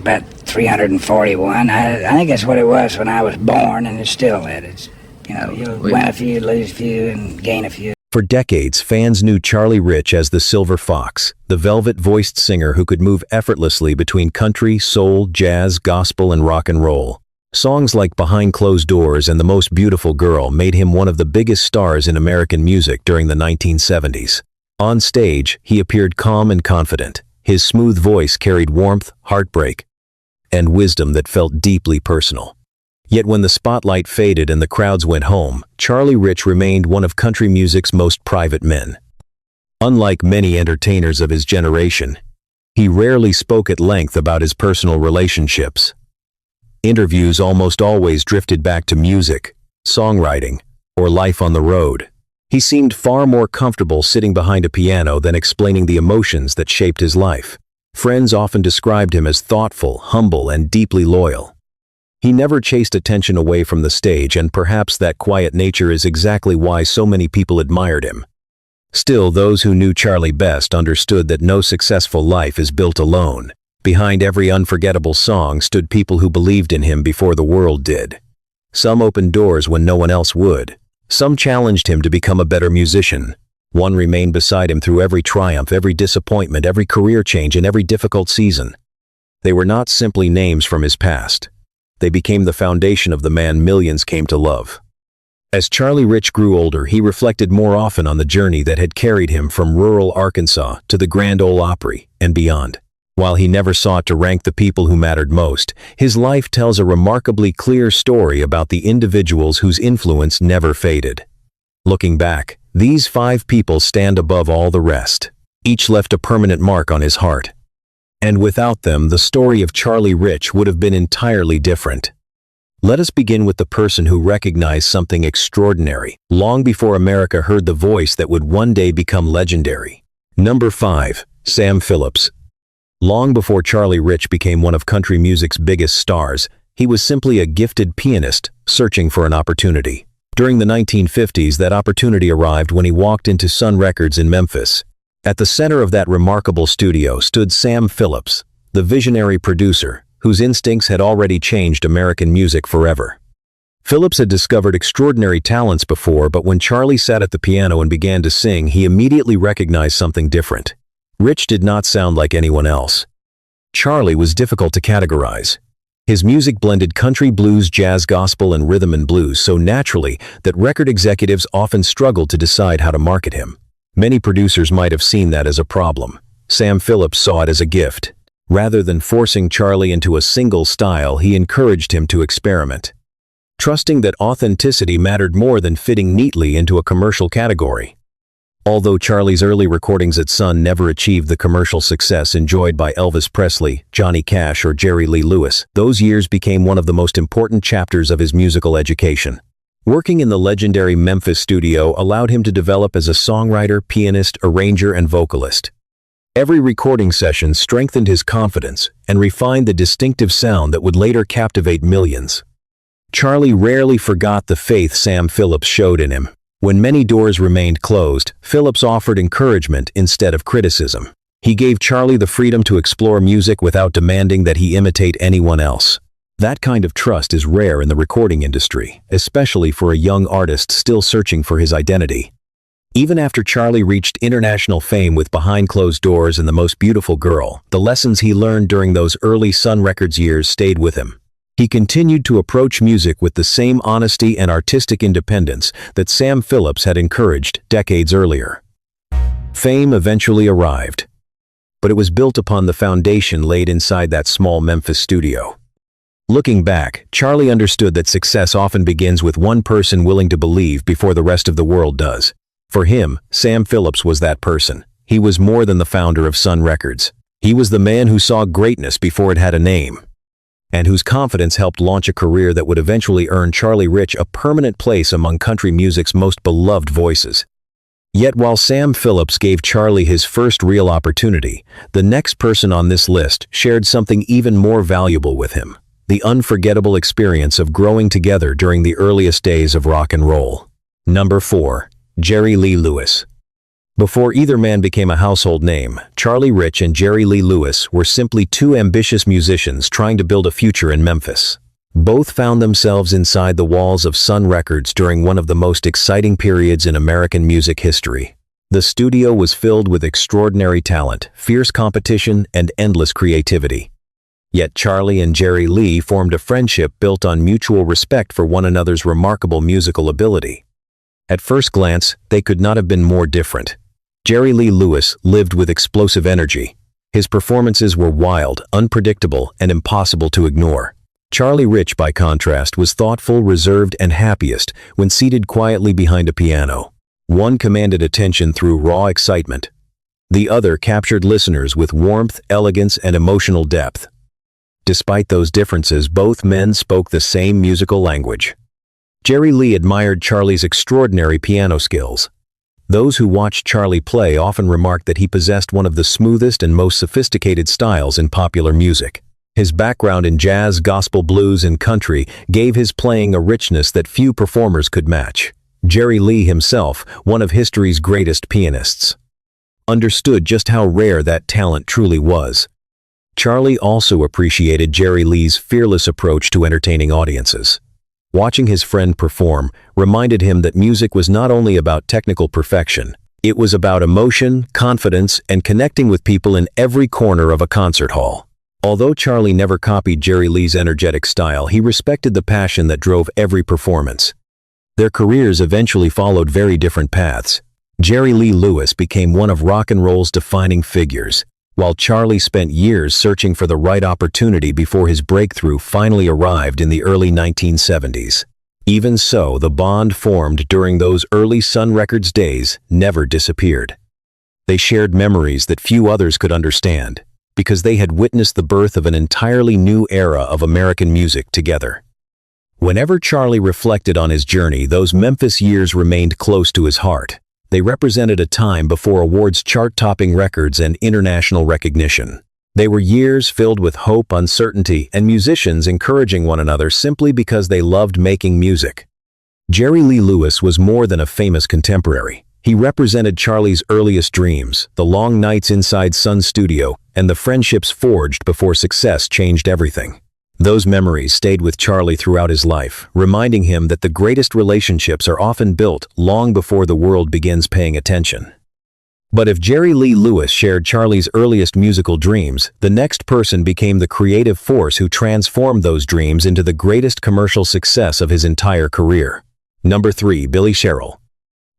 about 341. I think that's what it was when I was born, and it's still that. It's, you win a few, lose a few, and gain a few. For decades, fans knew Charlie Rich as the Silver Fox, the velvet-voiced singer who could move effortlessly between country, soul, jazz, gospel, and rock and roll. Songs like Behind Closed Doors and The Most Beautiful Girl made him one of the biggest stars in American music during the 1970s. On stage, he appeared calm and confident. His smooth voice carried warmth, heartbreak, and wisdom that felt deeply personal. Yet when the spotlight faded and the crowds went home, Charlie Rich remained one of country music's most private men. Unlike many entertainers of his generation, he rarely spoke at length about his personal relationships. Interviews almost always drifted back to music, songwriting, or life on the road. He seemed far more comfortable sitting behind a piano than explaining the emotions that shaped his life. Friends often described him as thoughtful, humble, and deeply loyal. He never chased attention away from the stage, and perhaps that quiet nature is exactly why so many people admired him. Still, those who knew Charlie best understood that no successful life is built alone. Behind every unforgettable song stood people who believed in him before the world did. Some opened doors when no one else would. Some challenged him to become a better musician. One remained beside him through every triumph, every disappointment, every career change, and every difficult season. They were not simply names from his past. They became the foundation of the man millions came to love. As Charlie Rich grew older, he reflected more often on the journey that had carried him from rural Arkansas to the Grand Ole Opry and beyond. While he never sought to rank the people who mattered most, his life tells a remarkably clear story about the individuals whose influence never faded. Looking back, these 5 people stand above all the rest. Each left a permanent mark on his heart. And without them, the story of Charlie Rich would have been entirely different. Let us begin with the person who recognized something extraordinary, long before America heard the voice that would one day become legendary. Number 5. Sam Phillips. Long before Charlie Rich became one of country music's biggest stars, he was simply a gifted pianist searching for an opportunity. During the 1950s, that opportunity arrived when he walked into Sun Records in Memphis. At the center of that remarkable studio stood Sam Phillips, the visionary producer, whose instincts had already changed American music forever. Phillips had discovered extraordinary talents before, but when Charlie sat at the piano and began to sing, he immediately recognized something different. Rich did not sound like anyone else. Charlie was difficult to categorize. His music blended country, blues, jazz, gospel, and rhythm and blues so naturally that record executives often struggled to decide how to market him. Many producers might have seen that as a problem. Sam Phillips saw it as a gift. Rather than forcing Charlie into a single style, he encouraged him to experiment, trusting that authenticity mattered more than fitting neatly into a commercial category. Although Charlie's early recordings at Sun never achieved the commercial success enjoyed by Elvis Presley, Johnny Cash, or Jerry Lee Lewis, those years became one of the most important chapters of his musical education. Working in the legendary Memphis studio allowed him to develop as a songwriter, pianist, arranger, and vocalist. Every recording session strengthened his confidence and refined the distinctive sound that would later captivate millions. Charlie rarely forgot the faith Sam Phillips showed in him. When many doors remained closed, Phillips offered encouragement instead of criticism. He gave Charlie the freedom to explore music without demanding that he imitate anyone else. That kind of trust is rare in the recording industry, especially for a young artist still searching for his identity. Even after Charlie reached international fame with Behind Closed Doors and The Most Beautiful Girl, the lessons he learned during those early Sun Records years stayed with him. He continued to approach music with the same honesty and artistic independence that Sam Phillips had encouraged decades earlier. Fame eventually arrived, but it was built upon the foundation laid inside that small Memphis studio. Looking back, Charlie understood that success often begins with one person willing to believe before the rest of the world does. For him, Sam Phillips was that person. He was more than the founder of Sun Records. He was the man who saw greatness before it had a name, and whose confidence helped launch a career that would eventually earn Charlie Rich a permanent place among country music's most beloved voices. Yet while Sam Phillips gave Charlie his first real opportunity, the next person on this list shared something even more valuable with him: the unforgettable experience of growing together during the earliest days of rock and roll. Number 4. Jerry Lee Lewis. Before either man became a household name, Charlie Rich and Jerry Lee Lewis were simply two ambitious musicians trying to build a future in Memphis. Both found themselves inside the walls of Sun Records during one of the most exciting periods in American music history. The studio was filled with extraordinary talent, fierce competition, and endless creativity. Yet Charlie and Jerry Lee formed a friendship built on mutual respect for one another's remarkable musical ability. At first glance, they could not have been more different. Jerry Lee Lewis lived with explosive energy. His performances were wild, unpredictable, and impossible to ignore. Charlie Rich, by contrast, was thoughtful, reserved, and happiest when seated quietly behind a piano. One commanded attention through raw excitement. The other captured listeners with warmth, elegance, and emotional depth. Despite those differences, both men spoke the same musical language. Jerry Lee admired Charlie's extraordinary piano skills. Those who watched Charlie play often remarked that he possessed one of the smoothest and most sophisticated styles in popular music. His background in jazz, gospel, blues, and country gave his playing a richness that few performers could match. Jerry Lee himself, one of history's greatest pianists, understood just how rare that talent truly was. Charlie also appreciated Jerry Lee's fearless approach to entertaining audiences. Watching his friend perform reminded him that music was not only about technical perfection, it was about emotion, confidence, and connecting with people in every corner of a concert hall. Although Charlie never copied Jerry Lee's energetic style, he respected the passion that drove every performance. Their careers eventually followed very different paths. Jerry Lee Lewis became one of rock and roll's defining figures, while Charlie spent years searching for the right opportunity before his breakthrough finally arrived in the early 1970s. Even so, the bond formed during those early Sun Records days never disappeared. They shared memories that few others could understand, because they had witnessed the birth of an entirely new era of American music together. Whenever Charlie reflected on his journey, those Memphis years remained close to his heart. They represented a time before awards, chart-topping records, and international recognition. They were years filled with hope, uncertainty, and musicians encouraging one another simply because they loved making music. Jerry Lee Lewis was more than a famous contemporary. He represented Charlie's earliest dreams, the long nights inside Sun's studio, and the friendships forged before success changed everything. Those memories stayed with Charlie throughout his life, reminding him that the greatest relationships are often built long before the world begins paying attention. But if Jerry Lee Lewis shared Charlie's earliest musical dreams, the next person became the creative force who transformed those dreams into the greatest commercial success of his entire career. Number 3. Billy Sherrill.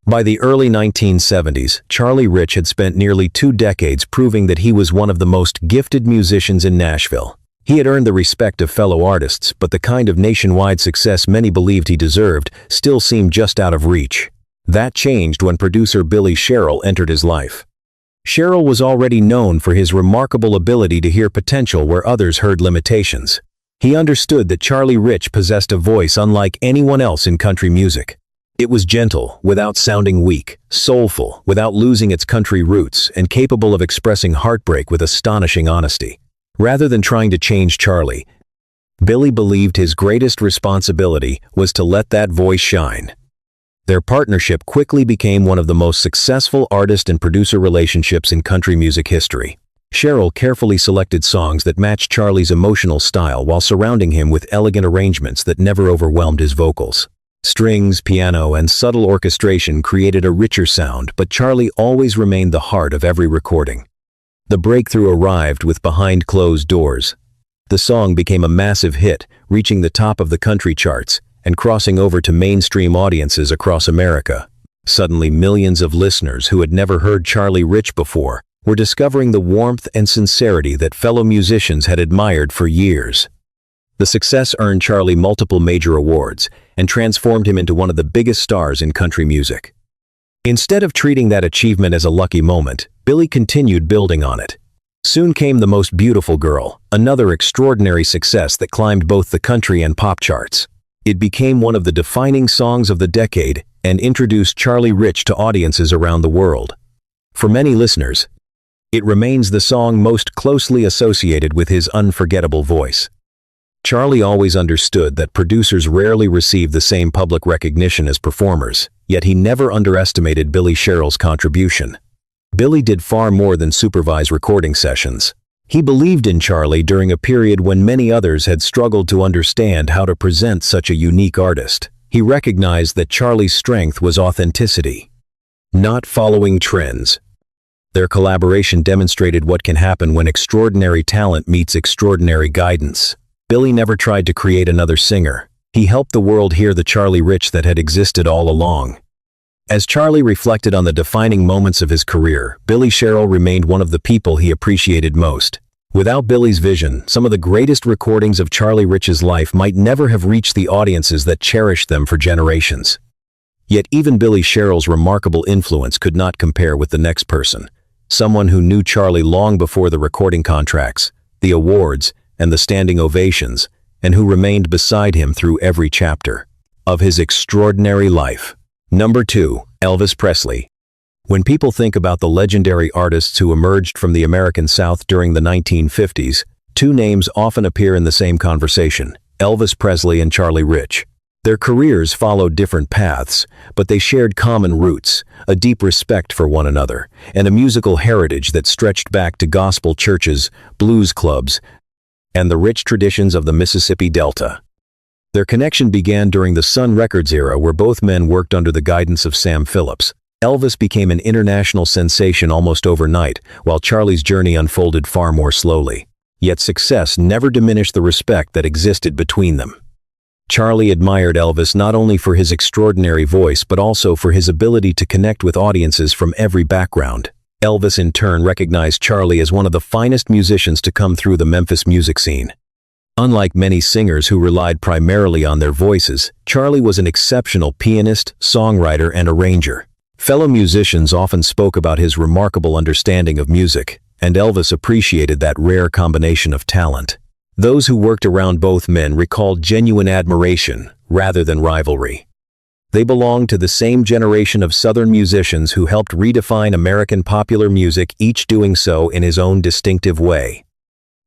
By the early 1970s, Charlie Rich had spent nearly 2 decades proving that he was one of the most gifted musicians in Nashville. He had earned the respect of fellow artists, but the kind of nationwide success many believed he deserved still seemed just out of reach. That changed when producer Billy Sherrill entered his life. Sherrill was already known for his remarkable ability to hear potential where others heard limitations. He understood that Charlie Rich possessed a voice unlike anyone else in country music. It was gentle, without sounding weak, soulful, without losing its country roots, and capable of expressing heartbreak with astonishing honesty. Rather than trying to change Charlie, Billy believed his greatest responsibility was to let that voice shine. Their partnership quickly became one of the most successful artist and producer relationships in country music history. Sherrill carefully selected songs that matched Charlie's emotional style while surrounding him with elegant arrangements that never overwhelmed his vocals. Strings, piano, and subtle orchestration created a richer sound, but Charlie always remained the heart of every recording. The breakthrough arrived with Behind Closed Doors. The song became a massive hit, reaching the top of the country charts and crossing over to mainstream audiences across America. Suddenly, millions of listeners who had never heard Charlie Rich before were discovering the warmth and sincerity that fellow musicians had admired for years. The success earned Charlie multiple major awards and transformed him into one of the biggest stars in country music. Instead of treating that achievement as a lucky moment, Billy continued building on it. Soon came The Most Beautiful Girl, another extraordinary success that climbed both the country and pop charts. It became one of the defining songs of the decade and introduced Charlie Rich to audiences around the world. For many listeners, it remains the song most closely associated with his unforgettable voice. Charlie always understood that producers rarely receive the same public recognition as performers, yet he never underestimated Billy Sherrill's contribution. Billy did far more than supervise recording sessions. He believed in Charlie during a period when many others had struggled to understand how to present such a unique artist. He recognized that Charlie's strength was authenticity, not following trends. Their collaboration demonstrated what can happen when extraordinary talent meets extraordinary guidance. Billy never tried to create another singer. He helped the world hear the Charlie Rich that had existed all along. As Charlie reflected on the defining moments of his career, Billy Sherrill remained one of the people he appreciated most. Without Billy's vision, some of the greatest recordings of Charlie Rich's life might never have reached the audiences that cherished them for generations. Yet even Billy Sherrill's remarkable influence could not compare with the next person, someone who knew Charlie long before the recording contracts, the awards, and the standing ovations, and who remained beside him through every chapter of his extraordinary life. Number 2. Elvis Presley. When people think about the legendary artists who emerged from the American South during the 1950s, two names often appear in the same conversation: Elvis Presley and Charlie Rich. Their careers followed different paths, but they shared common roots, a deep respect for one another, and a musical heritage that stretched back to gospel churches, blues clubs, and the rich traditions of the Mississippi Delta. Their connection began during the Sun Records era, where both men worked under the guidance of Sam Phillips. Elvis became an international sensation almost overnight, while Charlie's journey unfolded far more slowly. Yet success never diminished the respect that existed between them. Charlie admired Elvis not only for his extraordinary voice but also for his ability to connect with audiences from every background. Elvis in turn recognized Charlie as one of the finest musicians to come through the Memphis music scene. Unlike many singers who relied primarily on their voices, Charlie was an exceptional pianist, songwriter, and arranger. Fellow musicians often spoke about his remarkable understanding of music, and Elvis appreciated that rare combination of talent. Those who worked around both men recalled genuine admiration rather than rivalry. They belonged to the same generation of Southern musicians who helped redefine American popular music, each doing so in his own distinctive way.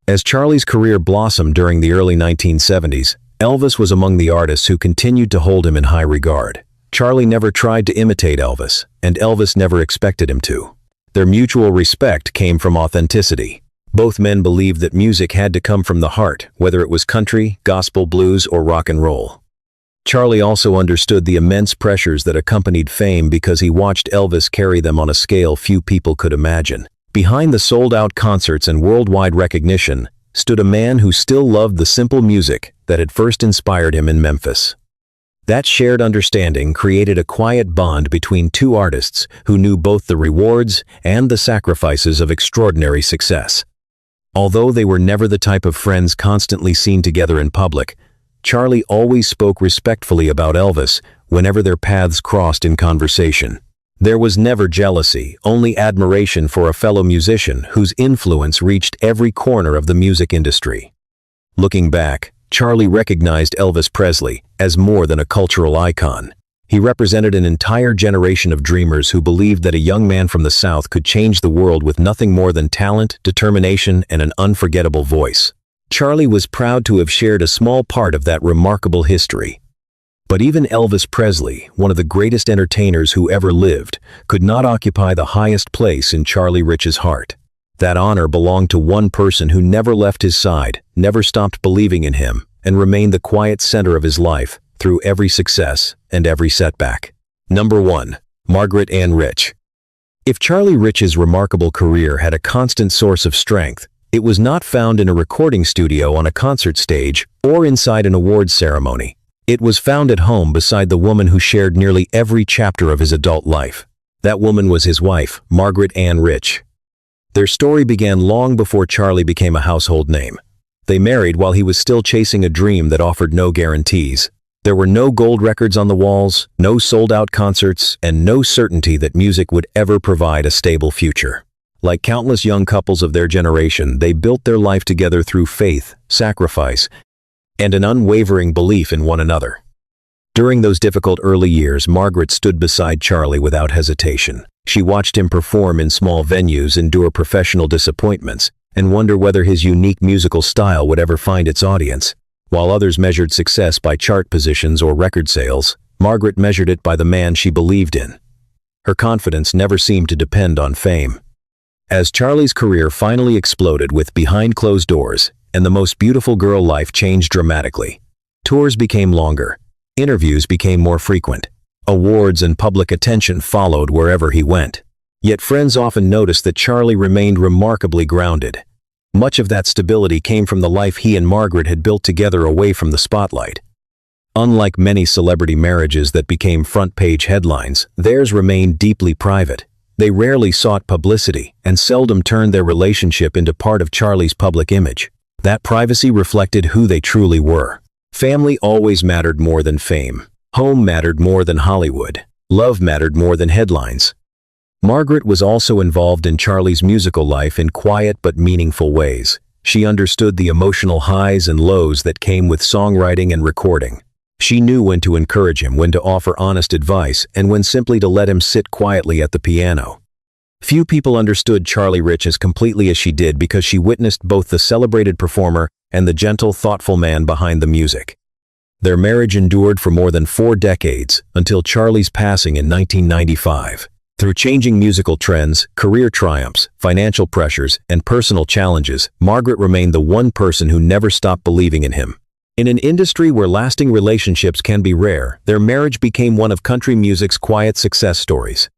As Charlie's career blossomed during the early 1970s, Elvis was among the artists who continued to hold him in high regard. Charlie never tried to imitate Elvis, and Elvis never expected him to. Their mutual respect came from authenticity. Both men believed that music had to come from the heart, whether it was country, gospel, blues, or rock and roll. Charlie also understood the immense pressures that accompanied fame because he watched Elvis carry them on a scale few people could imagine. Behind the sold-out concerts and worldwide recognition stood a man who still loved the simple music that had first inspired him in Memphis. That shared understanding created a quiet bond between two artists who knew both the rewards and the sacrifices of extraordinary success. Although they were never the type of friends constantly seen together in public, Charlie always spoke respectfully about Elvis whenever their paths crossed in conversation. There was never jealousy, only admiration for a fellow musician whose influence reached every corner of the music industry. Looking back, Charlie recognized Elvis Presley as more than a cultural icon. He represented an entire generation of dreamers who believed that a young man from the South could change the world with nothing more than talent, determination, and an unforgettable voice. Charlie was proud to have shared a small part of that remarkable history. But even Elvis Presley, one of the greatest entertainers who ever lived, could not occupy the highest place in Charlie Rich's heart. That honor belonged to one person who never left his side, never stopped believing in him, and remained the quiet center of his life through every success and every setback. Number 1. Margaret Ann Rich. If Charlie Rich's remarkable career had a constant source of strength, it was not found in a recording studio on a concert stage or inside an awards ceremony. It was found at home beside the woman who shared nearly every chapter of his adult life. That woman was his wife, Margaret Ann Rich. Their story began long before Charlie became a household name. They married while he was still chasing a dream that offered no guarantees. There were no gold records on the walls, no sold-out concerts, and no certainty that music would ever provide a stable future. Like countless young couples of their generation, they built their life together through faith, sacrifice, and an unwavering belief in one another. During those difficult early years, Margaret stood beside Charlie without hesitation. She watched him perform in small venues, endure professional disappointments, and wonder whether his unique musical style would ever find its audience. While others measured success by chart positions or record sales, Margaret measured it by the man she believed in. Her confidence never seemed to depend on fame. As Charlie's career finally exploded with Behind Closed Doors and The Most Beautiful Girl, life changed dramatically. Tours became longer. Interviews became more frequent. Awards and public attention followed wherever he went. Yet friends often noticed that Charlie remained remarkably grounded. Much of that stability came from the life he and Margaret had built together away from the spotlight. Unlike many celebrity marriages that became front-page headlines, theirs remained deeply private. They rarely sought publicity and seldom turned their relationship into part of Charlie's public image. That privacy reflected who they truly were. Family always mattered more than fame. Home mattered more than Hollywood. Love mattered more than headlines. Margaret was also involved in Charlie's musical life in quiet but meaningful ways. She understood the emotional highs and lows that came with songwriting and recording. She knew when to encourage him, when to offer honest advice, and when simply to let him sit quietly at the piano. Few people understood Charlie Rich as completely as she did because she witnessed both the celebrated performer and the gentle, thoughtful man behind the music. Their marriage endured for more than 4 decades, until Charlie's passing in 1995. Through changing musical trends, career triumphs, financial pressures, and personal challenges, Margaret remained the one person who never stopped believing in him. In an industry where lasting relationships can be rare, their marriage became one of country music's quiet success stories.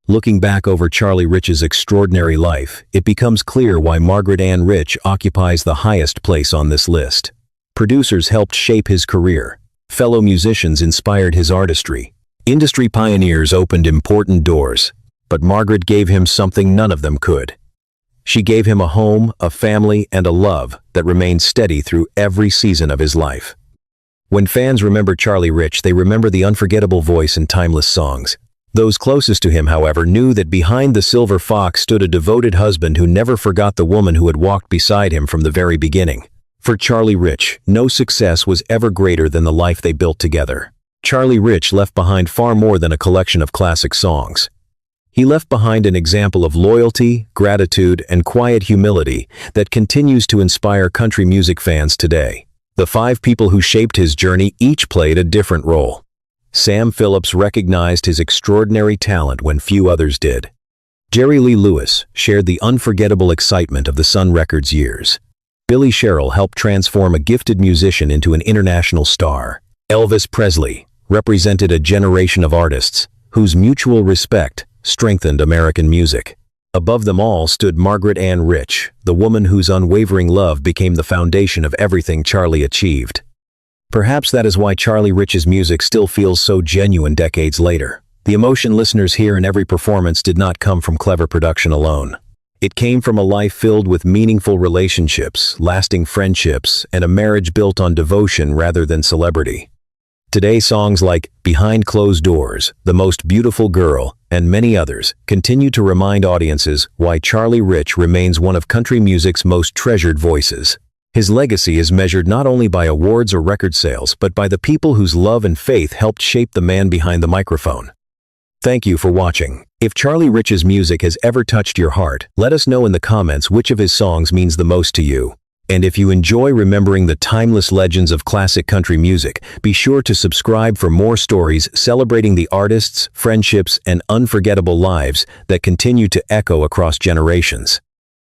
Looking back over Charlie Rich's extraordinary life, it becomes clear why Margaret Ann Rich occupies the highest place on this list. Producers helped shape his career. Fellow musicians inspired his artistry. Industry pioneers opened important doors, but Margaret gave him something none of them could. She gave him a home, a family, and a love that remained steady through every season of his life. When fans remember Charlie Rich, they remember the unforgettable voice and timeless songs. Those closest to him, however, knew that behind the silver fox stood a devoted husband who never forgot the woman who had walked beside him from the very beginning. For Charlie Rich, no success was ever greater than the life they built together. Charlie Rich left behind far more than a collection of classic songs. He left behind an example of loyalty, gratitude, and quiet humility that continues to inspire country music fans today. The 5 people who shaped his journey each played a different role. Sam Phillips recognized his extraordinary talent when few others did. Jerry Lee Lewis shared the unforgettable excitement of the Sun Records years. Billy Sherrill helped transform a gifted musician into an international star. Elvis Presley represented a generation of artists whose mutual respect strengthened American music. Above them all stood Margaret Ann Rich, the woman whose unwavering love became the foundation of everything Charlie achieved. Perhaps that is why Charlie Rich's music still feels so genuine decades later. The emotion listeners hear in every performance did not come from clever production alone. It came from a life filled with meaningful relationships, lasting friendships, and a marriage built on devotion rather than celebrity. Today, songs like Behind Closed Doors, The Most Beautiful Girl, and many others continue to remind audiences why Charlie Rich remains one of country music's most treasured voices. His legacy is measured not only by awards or record sales, but by the people whose love and faith helped shape the man behind the microphone. Thank you for watching. If Charlie Rich's music has ever touched your heart, let us know in the comments which of his songs means the most to you. And if you enjoy remembering the timeless legends of classic country music, be sure to subscribe for more stories celebrating the artists, friendships, and unforgettable lives that continue to echo across generations.